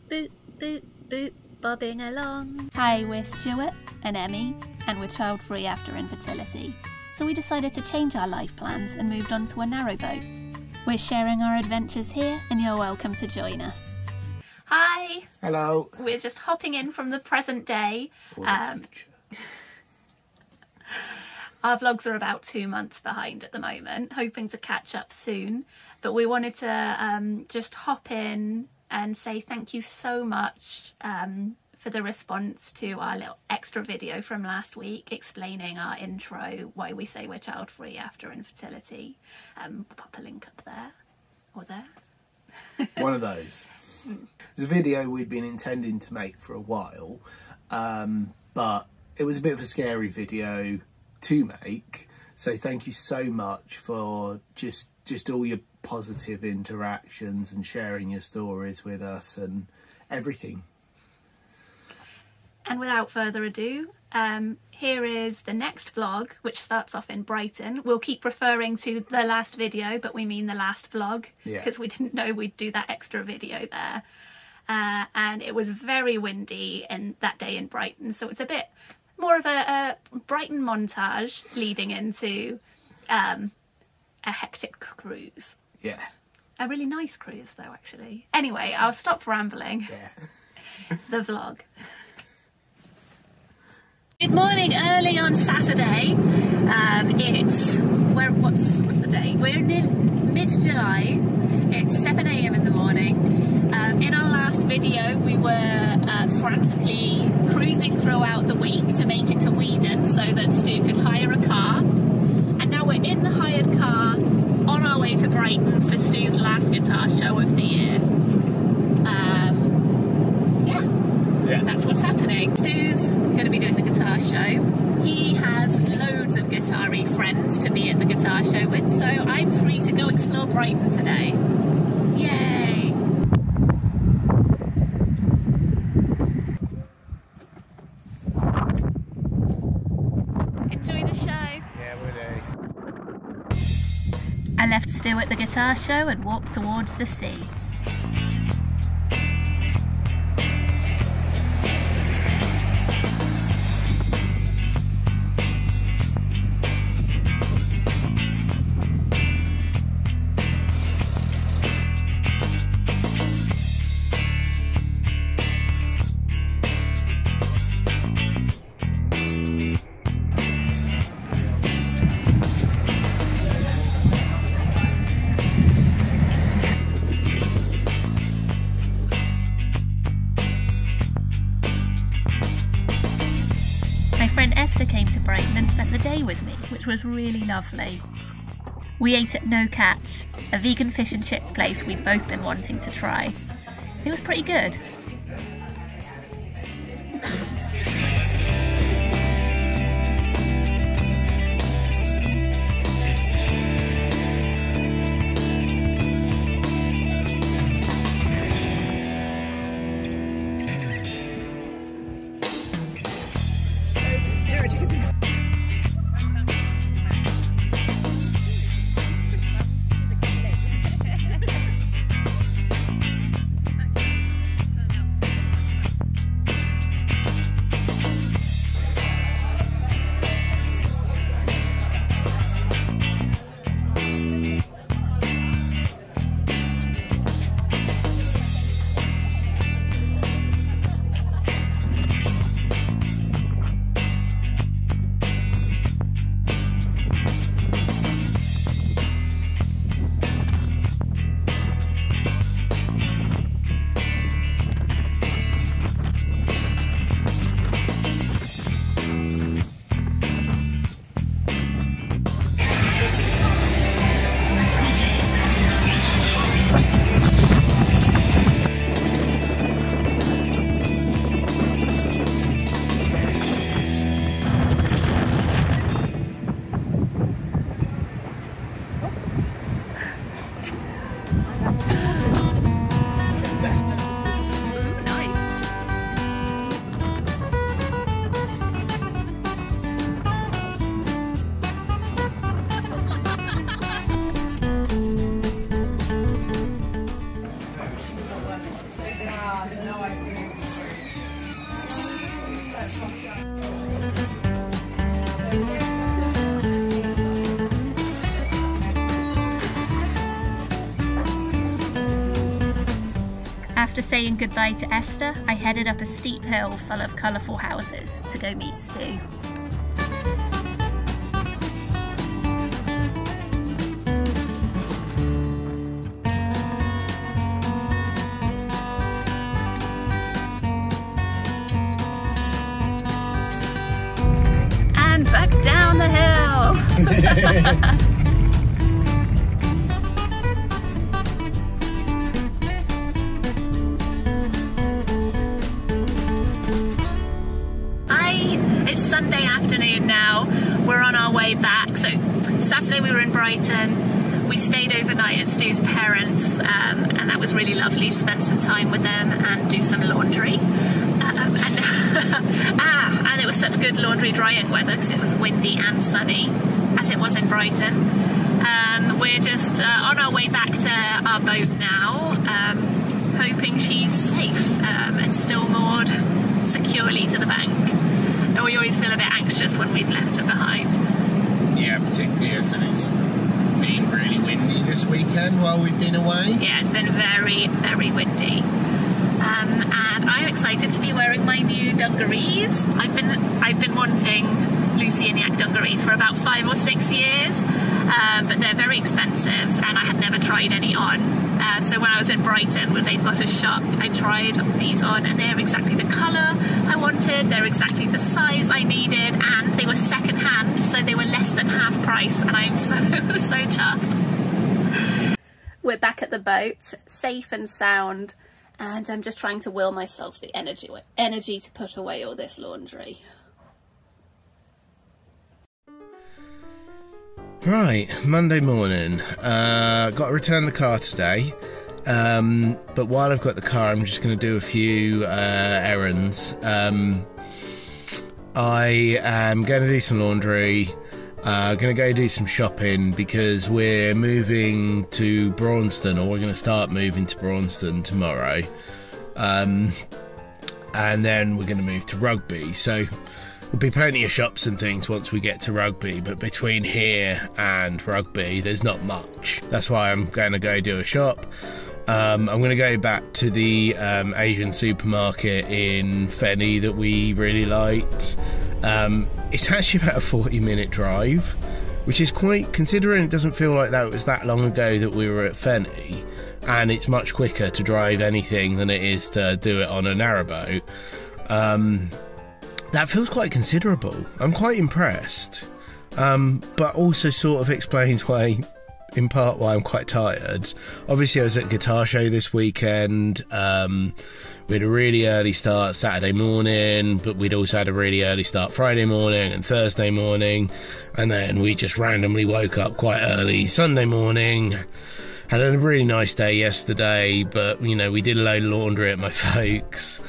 boop, boop, boop, bobbing along. Hi, we're Stuart and Emmie, and we're child-free after infertility. So we decided to change our life plans and moved on to a narrowboat. We're sharing our adventures here, and you're welcome to join us. Hi! Hello! We're just hopping in from the present day. Our vlogs are about 2 months behind at the moment, hoping to catch up soon. But we wanted to just hop in and say thank you so much for the response to our little extra video from last week explaining our intro, why we say we're child-free after infertility. Pop a link up there, or there. One of those. It's a video we'd been intending to make for a while, but it was a bit of a scary video to make, so thank you so much for just all your positive interactions and sharing your stories with us and everything. And without further ado, here is the next vlog, which starts off in Brighton. We'll keep referring to the last video, but we mean the last vlog, because we didn't know we'd do that extra video there. And it was very windy that day in Brighton, so it's a bit more of a Brighton montage leading into a hectic cruise. Yeah. A really nice cruise though, actually. Anyway, I'll stop rambling. Yeah. The vlog. Good morning, early on Saturday. What's the date? We're in mid-July. It's 7 AM in the morning. In our last video, we were frantically cruising throughout the week to make it to Weedon so that Stu could hire a car. And now we're in the hired car on our way to Brighton for Stu's last guitar show of the year. Yeah, that's what's happening. Stu's going to be doing the guitar show. He has loads of guitar-y friends to be at the guitar show with, so I'm free to go explore Brighton today. Yay! Enjoy the show. Yeah, we'll do. I left Stu at the guitar show and walked towards the sea. Came to Brighton and spent the day with me, which was really lovely. We ate at No Catch, a vegan fish and chips place we've both been wanting to try. It was pretty good. After saying goodbye to Esther, I headed up a steep hill full of colourful houses to go meet Stu. And back down the hill! Sunday afternoon now, we're on our way back. So Saturday we were in Brighton, we stayed overnight at Stu's parents, and that was really lovely to spend some time with them and do some laundry. And it was such good laundry drying weather because it was windy and sunny, as it was in Brighton. We're just on our way back to our boat now, hoping she's safe and still moored securely to the bank. We always feel a bit anxious when we've left her behind. Yeah, particularly as it's been really windy this weekend while we've been away. Yeah, it's been very, very windy. And I'm excited to be wearing my new dungarees. I've been wanting Lucianiac dungarees for about 5 or 6 years, but they're very expensive and I had never tried any on. So when I was in Brighton, when they've got a shop, I tried these on and they're exactly the colour I wanted, they're exactly the size I needed, and they were second hand, so they were less than half price, and I'm so chuffed. We're back at the boat, safe and sound, and I'm just trying to will myself the energy to put away all this laundry. Right, Monday morning. Got to return the car today, but while I've got the car I'm just going to do a few errands. I am going to do some laundry, going to go do some shopping because we're moving to Braunston, or we're going to start moving to Braunston tomorrow, and then we're going to move to Rugby, so there'll be plenty of shops and things once we get to Rugby, but between here and Rugby there's not much. That's why I'm going to go do a shop. I'm going to go back to the Asian supermarket in Fenny that we really liked. It's actually about a 40-minute drive, which is quite, considering it doesn't feel like that was that long ago that we were at Fenny, and it's much quicker to drive anything than it is to do it on a narrowboat. That feels quite considerable. I'm quite impressed, but also sort of explains why, in part, why I'm quite tired. Obviously I was at Guitar Show this weekend. We had a really early start Saturday morning, but we'd also had a really early start Friday morning and Thursday morning, and then we just randomly woke up quite early Sunday morning. Had a really nice day yesterday, but you know, we did a load of laundry at my folks'.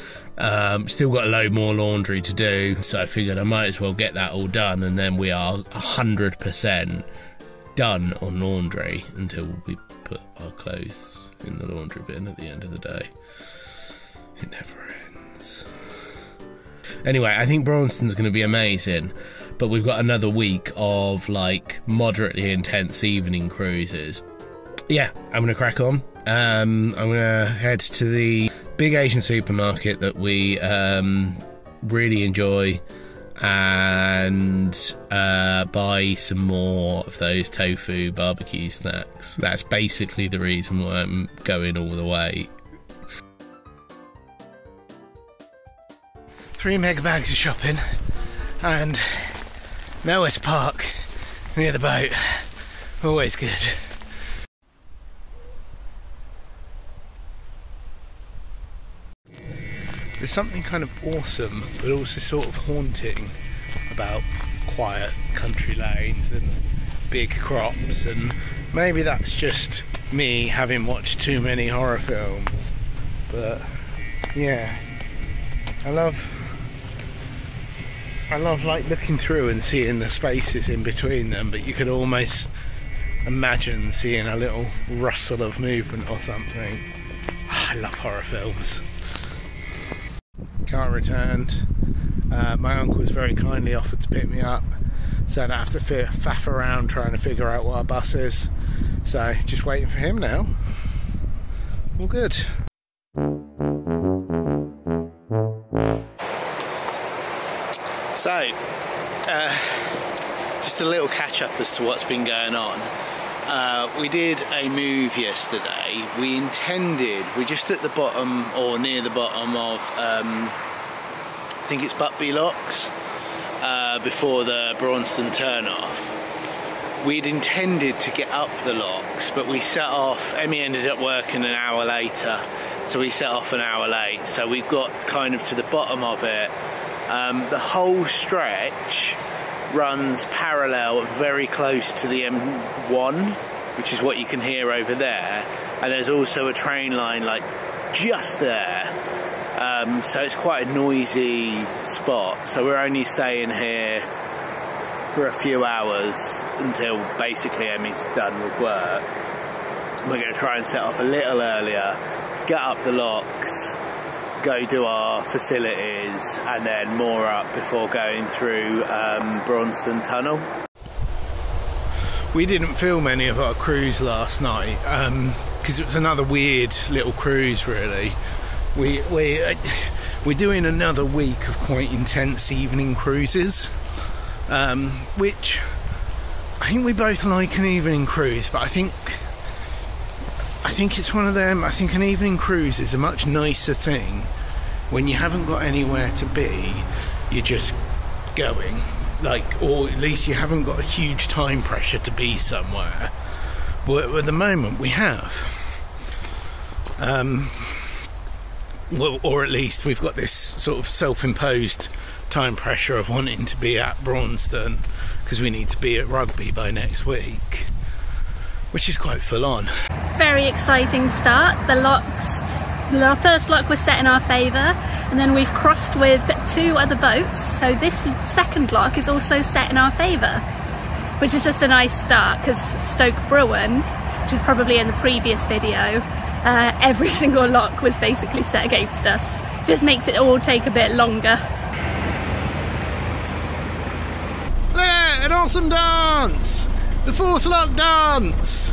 Still got a load more laundry to do, so I figured I might as well get that all done, and then we are 100% done on laundry until we put our clothes in the laundry bin at the end of the day. It never ends. Anyway, I think Braunston's going to be amazing, but we've got another week of like moderately intense evening cruises. Yeah, I'm going to crack on. I'm going to head to the big Asian supermarket that we really enjoy and buy some more of those tofu barbecue snacks. That's basically the reason why I'm going all the way. 3 mega bags of shopping and nowhere to park near the boat. Always good. There's something kind of awesome but also sort of haunting about quiet country lanes and big crops, and maybe that's just me having watched too many horror films, but yeah, I love like looking through and seeing the spaces in between them, but you could almost imagine seeing a little rustle of movement or something. I love horror films. car returned. My uncle's very kindly offered to pick me up, so I don't have to faff around trying to figure out what our bus is. So just waiting for him now. All good. So, just a little catch up as to what's been going on. We did a move yesterday. We're just at the bottom, or near the bottom of, I think it's Butby Locks, before the Braunston turn-off. We'd intended to get up the locks, but we set off. Emmie ended up working an hour later, so we set off an hour late. So we've got kind of to the bottom of it. The whole stretch runs parallel, very close to the M1, which is what you can hear over there. And there's also a train line like just there. So it's quite a noisy spot. So we're only staying here for a few hours until basically Emmie's done with work. We're going to try and set off a little earlier, get up the locks, go do our facilities, and then more up before going through Braunston Tunnel. We didn't film any of our cruise last night because it was another weird little cruise, really. We're doing another week of quite intense evening cruises, which I think we both like an evening cruise, but I think it's one of them. I think an evening cruise is a much nicer thing when you haven't got anywhere to be. You're just going, like, or at least you haven't got a huge time pressure to be somewhere. But at the moment we have. Well, or at least we've got this sort of self-imposed time pressure of wanting to be at Braunston because we need to be at rugby by next week, which is quite full on. Very exciting start. The first lock was set in our favour, and then we've crossed with 2 other boats, so this second lock is also set in our favour, which is just a nice start because Stoke Bruin, which is probably in the previous video, every single lock was basically set against us. Just makes it all take a bit longer. Yeah, an awesome dance! The 4th lock dance!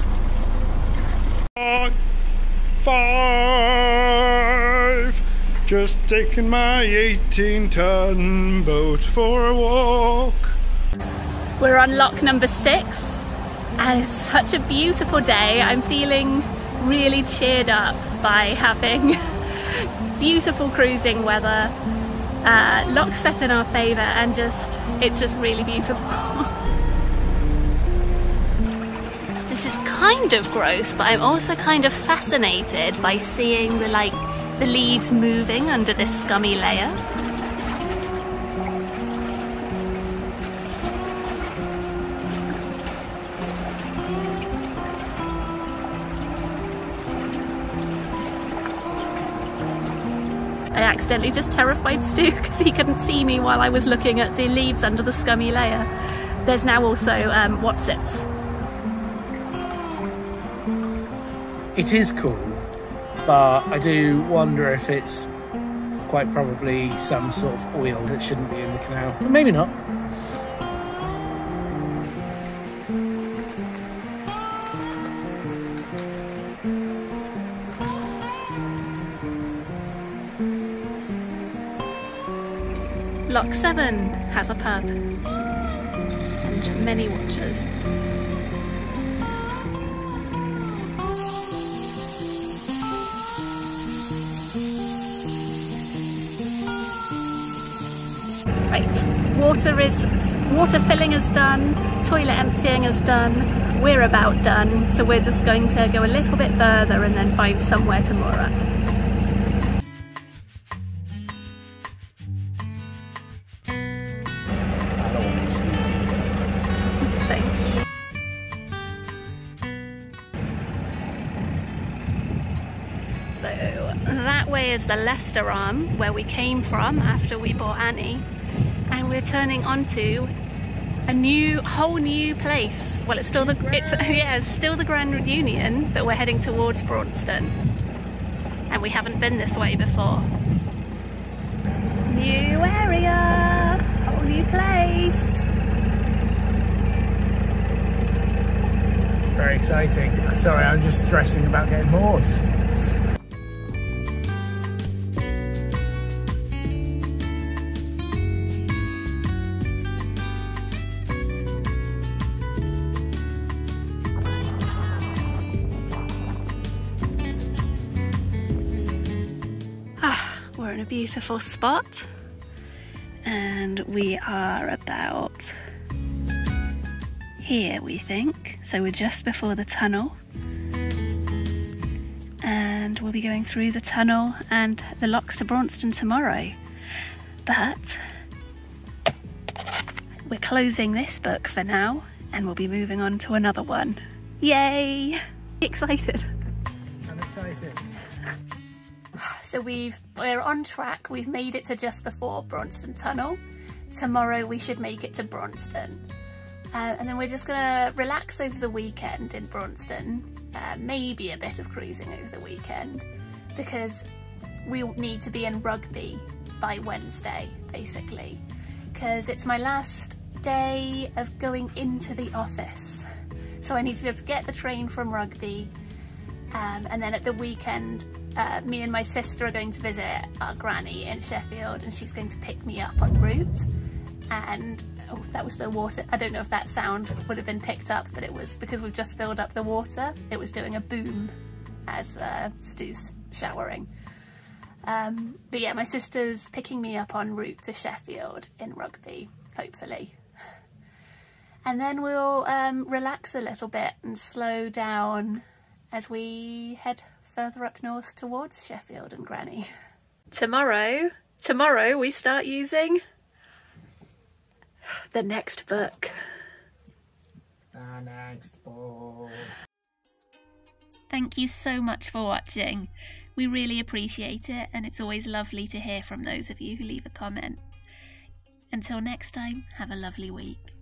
5, just taking my 18-ton boat for a walk. We're on lock number 6, and it's such a beautiful day. I'm feeling really cheered up by having beautiful cruising weather, locks set in our favour, and it's just really beautiful. This is kind of gross, but I'm also kind of fascinated by seeing the leaves moving under this scummy layer. I accidentally just terrified Stu because he couldn't see me while I was looking at the leaves under the scummy layer. There's now also Watsits. It is cool, but I do wonder if it's quite probably some sort of oil that shouldn't be in the canal. But maybe not. Lock 7 has a pub and many watchers. Right, water filling is done, toilet emptying is done, we're about done, so we're just going to go a little bit further and then find somewhere to moor up. So that way is the Leicester arm where we came from after we bought Annie, and we're turning onto a whole new place. Well, it's still the Grand Union, but we're heading towards Braunston, and we haven't been this way before. New area, whole new place. It's very exciting. Sorry, I'm just stressing about getting moored. We're in a beautiful spot and we are about here, we think. So we're just before the tunnel and we'll be going through the tunnel and the locks to Braunston tomorrow. But we're closing this book for now and we'll be moving on to another one. Yay! Excited. I'm excited. So we're on track. We've made it to just before Braunston Tunnel. Tomorrow we should make it to Braunston. And then we're just gonna relax over the weekend in Braunston. Maybe a bit of cruising over the weekend because we need to be in Rugby by Wednesday, basically. Because it's my last day of going into the office. So I need to be able to get the train from Rugby. And then at the weekend, me and my sister are going to visit our granny in Sheffield and she's going to pick me up en route. And oh, that was the water. I don't know if that sound would have been picked up, but it was because we've just filled up the water. It was doing a boom as Stu's showering. But yeah, my sister's picking me up en route to Sheffield in Rugby, hopefully. And then we'll relax a little bit and slow down as we head further up north towards Sheffield and Granny. Tomorrow we start using the next book. The next book. Thank you so much for watching. We really appreciate it and it's always lovely to hear from those of you who leave a comment. Until next time, have a lovely week.